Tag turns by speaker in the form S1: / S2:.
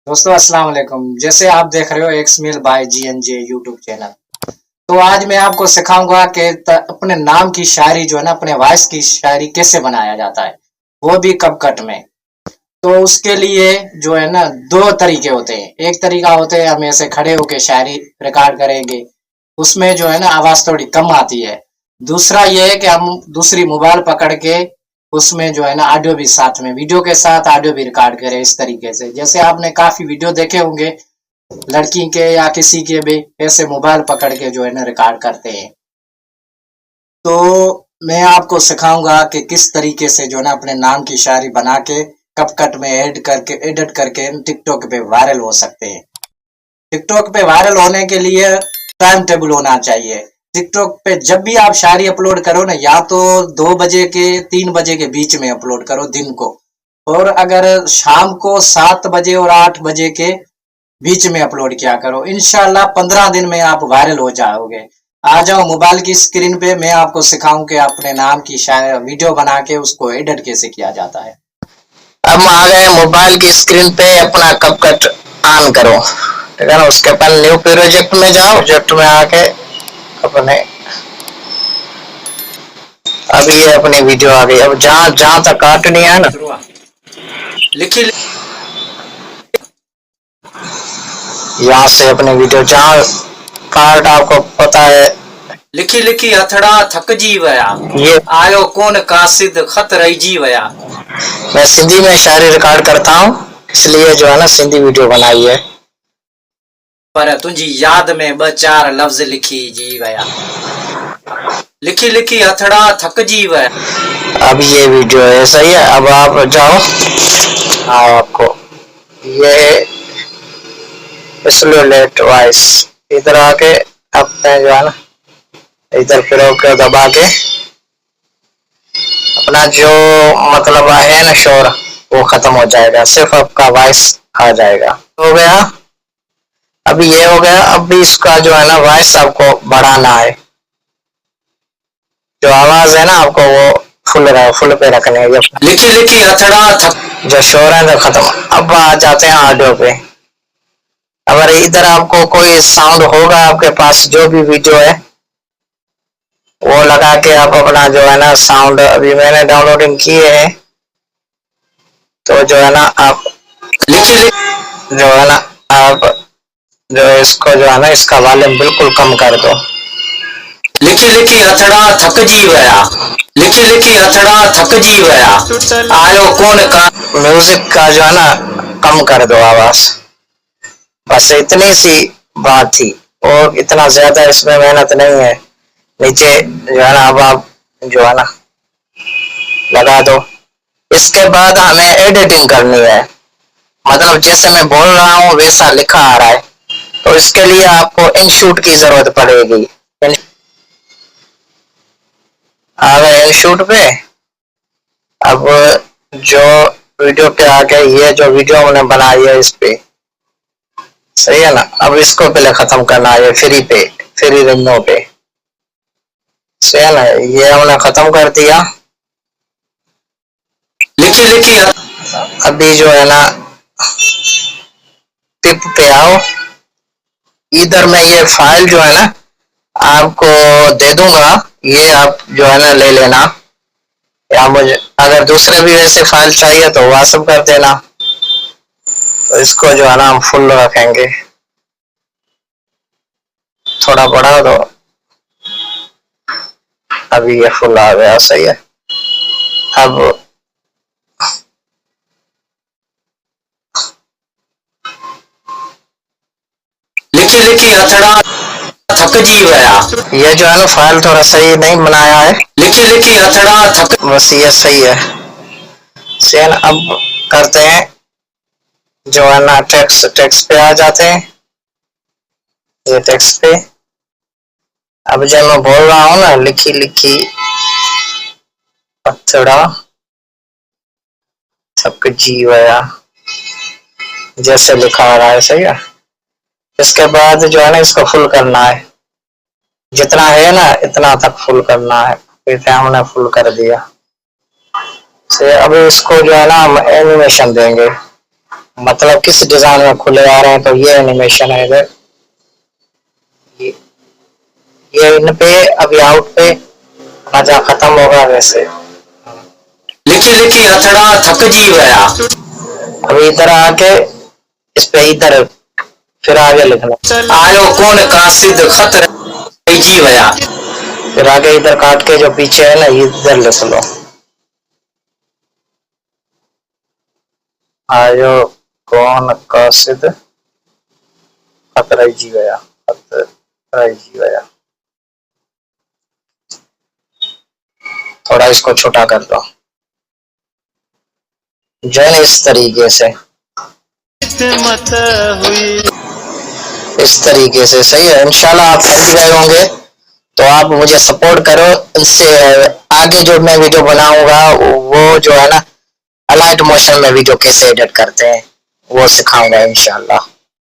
S1: दोस्तों अस्सलाम वालेकुम। जैसे आप देख रहे हो एक्समेल बाय जीएनजे यूट्यूब चैनल। तो आज मैं आपको सिखाऊंगा कि अपने नाम की शायरी जो है ना, अपने वॉइस की शायरी कैसे बनाया जाता है, वो भी कट में। तो उसके लिए जो है ना, दो तरीके होते हैं। एक तरीका होता है हम ऐसे खड़े होके शायरी रिकॉर्ड करेंगे, उसमें जो है ना आवाज थोड़ी कम आती है। दूसरा ये है कि हम दूसरी मोबाइल पकड़ के उसमें जो है ना ऑडियो भी साथ में, वीडियो के साथ ऑडियो भी रिकॉर्ड करें। इस तरीके से जैसे आपने काफी वीडियो देखे होंगे लड़की के या किसी के भी, ऐसे मोबाइल पकड़ के जो है ना रिकॉर्ड करते हैं। तो मैं आपको सिखाऊंगा कि किस तरीके से जो है ना अपने नाम की शायरी बना के कट में एडिट करके टिकटॉक पे वायरल हो सकते हैं। टिकटॉक पे वायरल होने के लिए टाइम टेबल होना चाहिए। टिकटॉक पे जब भी आप शायरी अपलोड करो ना, या तो 2 बजे के 3 बजे के बीच में अपलोड करो दिन को, और अगर शाम को 7 बजे और 8 बजे के बीच में अपलोड किया करो। इंशाल्लाह 15 दिन में आप वायरल हो जाओगे। आ जाओ मोबाइल की स्क्रीन पे, मैं आपको सिखाऊं कि अपने नाम की शायरी वीडियो बना के उसको एडिट कैसे किया जाता है।
S2: हम आ गए मोबाइल की स्क्रीन पे, अपना कट ऑन करो, ठीक है ना। उसके बाद न्यू प्रोजेक्ट में जाओ, प्रोजेक्ट में आके अपने अब ये अपनी वीडियो आ गई। अब जहाँ जहाँ तक काटनी है ना,
S1: लिखी
S2: यहाँ से अपनी वीडियो जहाँ काट आपको पता है,
S1: लिखी लिखी हथड़ा थक जी वया,
S2: ये
S1: आयो कौन कासिद खत रही जी वया।
S2: मैं सिंधी में शायरी रिकॉर्ड करता हूँ, इसलिए जो है ना सिंधी वीडियो बनाई है।
S1: पर तुझी याद में 2-4 लफ्ज लिखी जी वया, लिखी लिखी हथड़ा थक जी वया।
S2: अब ये वीडियो है, सही है। अब आप जाओ, आपको ये स्लोलेट वॉइस इधर आके अपने जो है ना इधर प्रयोग कर दबा के अपना जो मतलब है ना शोर, वो खत्म हो जाएगा, सिर्फ आपका वॉइस आ जाएगा। हो गया, अभी ये हो गया। अब भी इसका जो है ना वॉइस आपको बढ़ाना है। जो आवाज है ना आपको वो फुल पे रखनी है।
S1: लिखी लिखी हथड़ा थक,
S2: जो शोर है तो खत्म। अब आ जाते हैं ऑडियो पे। अगर इधर आपको कोई साउंड होगा आपके पास, जो भी वीडियो है वो लगा के आप अपना जो है ना साउंड, अभी मैंने डाउनलोडिंग किए है, तो जो है ना आप
S1: लिखी
S2: जो है ना आप जो इसको जो है ना इसका वॉल्यूम बिल्कुल कम कर दो।
S1: लिखी लिखी हथड़ा थक जी वया, लिखी लिखी हथड़ा थक जी वया, आयो कौन का।
S2: म्यूजिक का जो है ना कम कर दो आवाज। बस इतनी सी बात थी, और इतना ज्यादा इसमें मेहनत नहीं है। नीचे जो है ना अब आप जो है ना लगा दो। इसके बाद हमें एडिटिंग करनी है, मतलब जैसे मैं बोल रहा हूँ वैसा लिखा आ रहा है, तो इसके लिए आपको इनशूट की जरूरत पड़ेगी। आ गए इनशूट पे। अब जो वीडियो पे आ गए, ये जो वीडियो हमने बनाई है इस पे, सही है ना। अब इसको पहले खत्म करना है फ्री रिंगों पे, सही है ना। ये हमने खत्म कर दिया।
S1: लिखी लिखी
S2: अभी जो है ना टिप पे आओ। इधर में ये फाइल जो है ना आपको दे दूंगा, ये आप जो है ना ले लेना, या मुझे अगर दूसरे भी वैसे फाइल चाहिए तो व्हाट्सएप कर देना। तो इसको जो है ना हम फुल रखेंगे, थोड़ा बढ़ा दो। अभी ये फुल आ गया, सही है। अब
S1: लिखी लिखी हथड़ा थक जी वया,
S2: ये जो है ना फाइल थोड़ा सही नहीं बनाया है।
S1: लिखी लिखी हथड़ा थक,
S2: बस ये सही है। सेन अब करते हैं जो है ना टेक्स्ट पे आ जाते हैं, ये टेक्स्ट पे। अब जब मैं बोल रहा हूँ ना लिखी लिखी पत्थड़ा थक जीवया, जैसे लिखा आ रहा है, सही है। इसके बाद जो है ना इसको फुल करना है, जितना है ना इतना तक फुल करना है। फिर हमने फुल कर दिया से। अब इसको जो है ना हम एनिमेशन देंगे। मतलब किस डिजाइन में खुले आ रहे हैं। तो ये एनिमेशन है इधर, ये इन पे अभी आउट पे मजा खत्म होगा वैसे।
S3: लिखी लिखी हथड़ा थक जी गया।
S2: अभी इधर आके इस पे इधर फिर आगे लिखना,
S3: आयो कौन कासिद खत जी गया।
S2: फिर आगे इधर काट के जो पीछे है ना इधर लिख लो, आयो कौन कासिद खत रह जी गया, खत रह जी गया। थोड़ा इसको छोटा कर दो जो है ना, इस तरीके से, इस तरीके से सही है। इंशाल्लाह आप समझ गए होंगे। तो आप मुझे सपोर्ट करो, इससे आगे जो मैं वीडियो बनाऊंगा वो जो है ना अलाइट मोशन में वीडियो कैसे एडिट करते हैं वो सिखाऊंगा इंशाल्लाह।